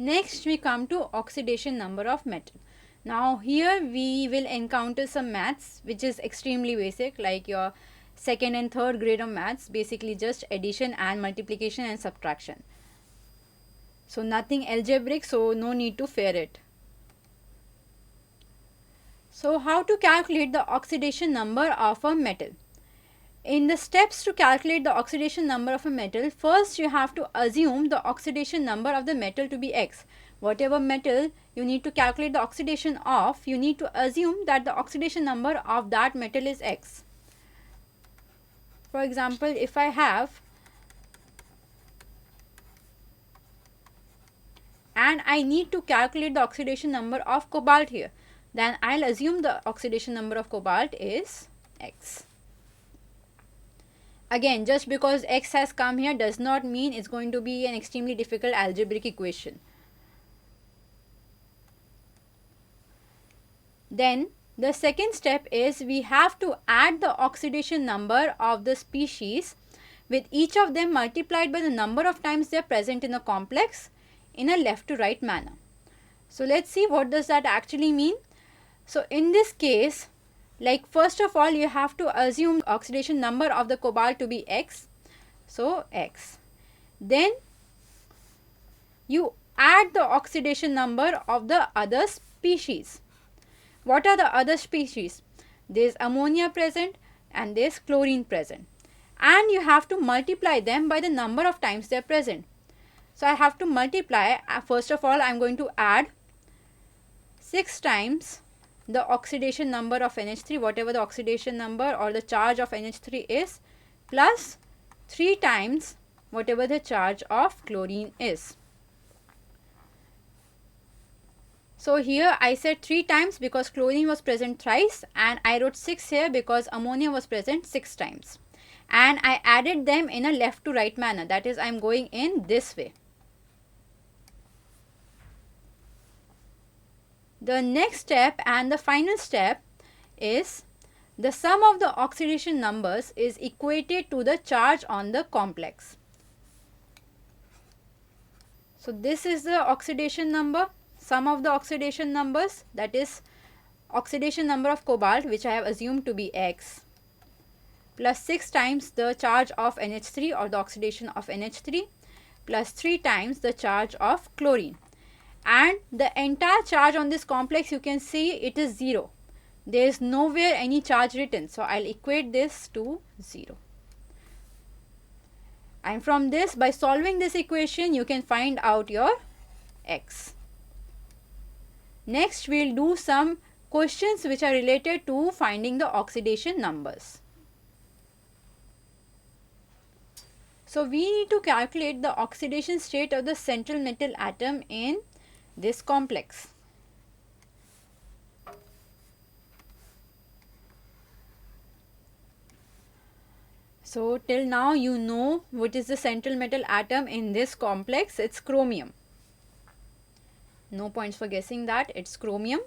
Next we come to oxidation number of metal. Now here we will encounter some maths which is extremely basic, like your second and third grade of maths, basically just addition and multiplication and subtraction. So nothing algebraic, so no need to fear it. So how to calculate the oxidation number of a metal? In the steps to calculate the oxidation number of a metal, first you have to assume the oxidation number of the metal to be x. Whatever metal you need to calculate the oxidation of, you need to assume that the oxidation number of that metal is x. For example, if I have and I need to calculate the oxidation number of cobalt here, then I'll assume the oxidation number of cobalt is x. Again, just because x has come here does not mean it's going to be an extremely difficult algebraic equation. Then the second step is we have to add the oxidation number of the species with each of them multiplied by the number of times they are present in a complex in a left to right manner. So let's see what does that actually mean. So in this case, like first of all you have to assume oxidation number of the cobalt to be x. So x. Then you add the oxidation number of the other species. What are the other species? There is ammonia present and there is chlorine present, and you have to multiply them by the number of times they are present. So I have to multiply, first of all I am going to add 6 times the oxidation number of NH3, whatever the oxidation number or the charge of NH3 is, plus 3 times whatever the charge of chlorine is. So here I said 3 times because chlorine was present thrice, and I wrote 6 here because ammonia was present 6 times, and I added them in a left to right manner, that is I am going in this way. The next step and the final step is the sum of the oxidation numbers is equated to the charge on the complex. So this is the oxidation number, sum of the oxidation numbers, that is oxidation number of cobalt, which I have assumed to be x, plus 6 times the charge of NH3 or the oxidation of NH3, plus 3 times the charge of chlorine. And the entire charge on this complex, you can see it is 0. There is nowhere any charge written. So I'll equate this to 0. And from this, by solving this equation, you can find out your x. Next, we'll do some questions which are related to finding the oxidation numbers. So we need to calculate the oxidation state of the central metal atom in this complex. So till now you know what is the central metal atom in this complex. It's chromium. No points for guessing that, it's chromium.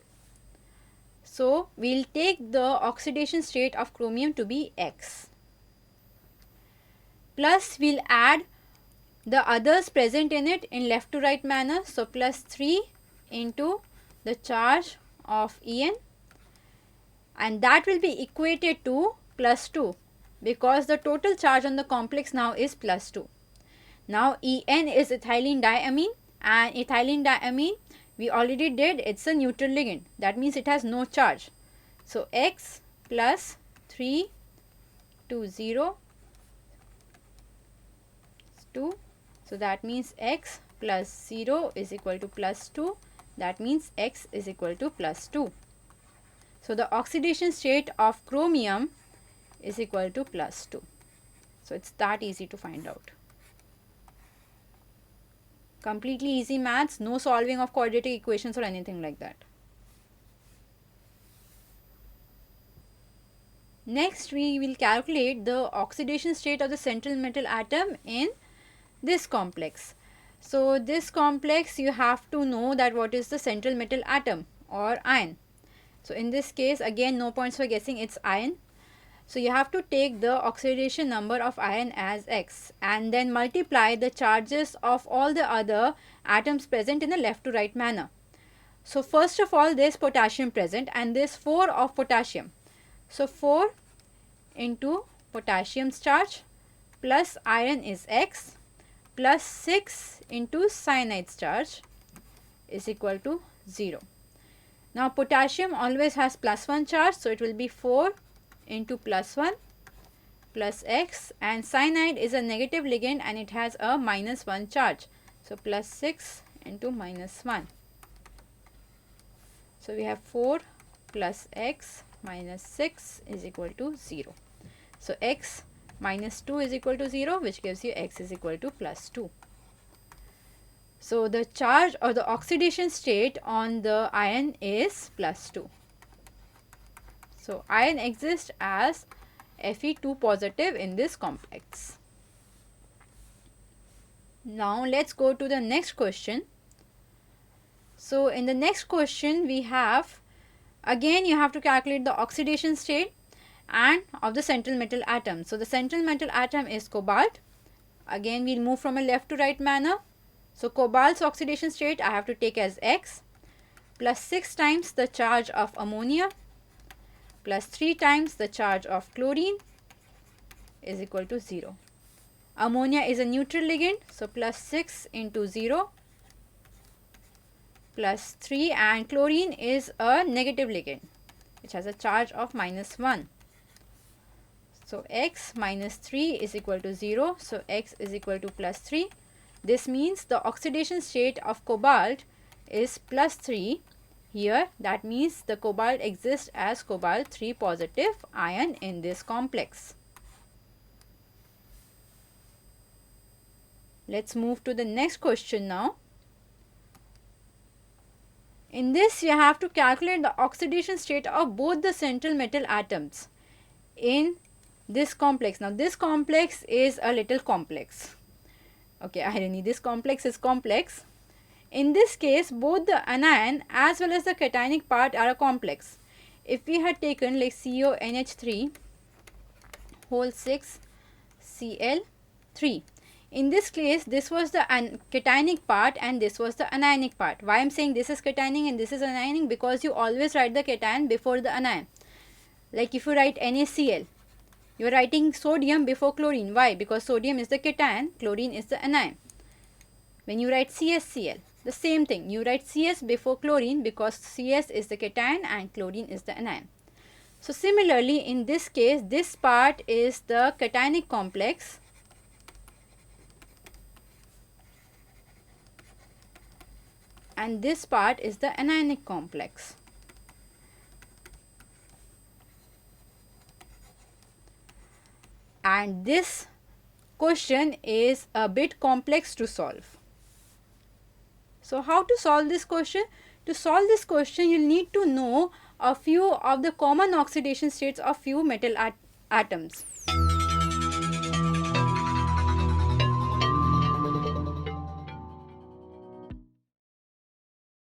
So we'll take the oxidation state of chromium to be x. Plus we'll add the others present in it in left to right manner. So plus 3 into the charge of En, and that will be equated to plus 2 because the total charge on the complex now is plus 2. Now En is ethylene diamine, and ethylene diamine we already did, it's a neutral ligand, that means it has no charge. So x plus 3 to 0 2. So that means x plus 0 is equal to plus 2. That means x is equal to plus 2. So the oxidation state of chromium is equal to plus 2. So it's that easy to find out. Completely easy maths, no solving of quadratic equations or anything like that. Next we will calculate the oxidation state of the central metal atom in this complex. So this complex you have to know that what is the central metal atom or ion. So in this case again no points for guessing, it's iron. So you have to take the oxidation number of iron as X and then multiply the charges of all the other atoms present in a left to right manner. So first of all, there is potassium present and there is 4 of potassium. So 4 into potassium's charge plus iron is X plus 6 into cyanide's charge is equal to 0. Now potassium always has plus 1 charge, so it will be 4 into plus 1 plus X, and cyanide is a negative ligand and it has a minus 1 charge. So plus 6 into minus 1. So we have 4 plus X minus 6 is equal to 0. So X minus 2 is equal to 0, which gives you X is equal to plus 2. So the charge or the oxidation state on the iron is plus 2. So iron exists as Fe2 positive in this complex. Now let's go to the next question. So in the next question we have, again you have to calculate the oxidation state and of the central metal atom. So the central metal atom is cobalt. Again we will move from a left to right manner. So cobalt's oxidation state I have to take as X plus 6 times the charge of ammonia plus 3 times the charge of chlorine is equal to 0. Ammonia is a neutral ligand, so plus 6 into 0 plus 3, and chlorine is a negative ligand which has a charge of minus 1. So X minus 3 is equal to 0, so X is equal to plus 3. This means the oxidation state of cobalt is plus 3 here. That means the cobalt exists as cobalt 3 positive ion in this complex. Let's move to the next question now. In this you have to calculate the oxidation state of both the central metal atoms in this complex. Now this complex is a little complex. Okay, irony, this complex is complex. In this case both the anion as well as the cationic part are a complex. If we had taken like CONH3 whole 6 Cl3, in this case this was the cationic part and this was the anionic part. Why I am saying this is cationic and this is anionic? Because you always write the cation before the anion. Like if you write NaCl, you are writing sodium before chlorine. Why? Because sodium is the cation, chlorine is the anion. When you write CsCl, the same thing, you write Cs before chlorine because Cs is the cation and chlorine is the anion. So similarly in this case, this part is the cationic complex and this part is the anionic complex. And this question is a bit complex to solve. So how to solve this question? To solve this question, you need to know a few of the common oxidation states of few metal atoms.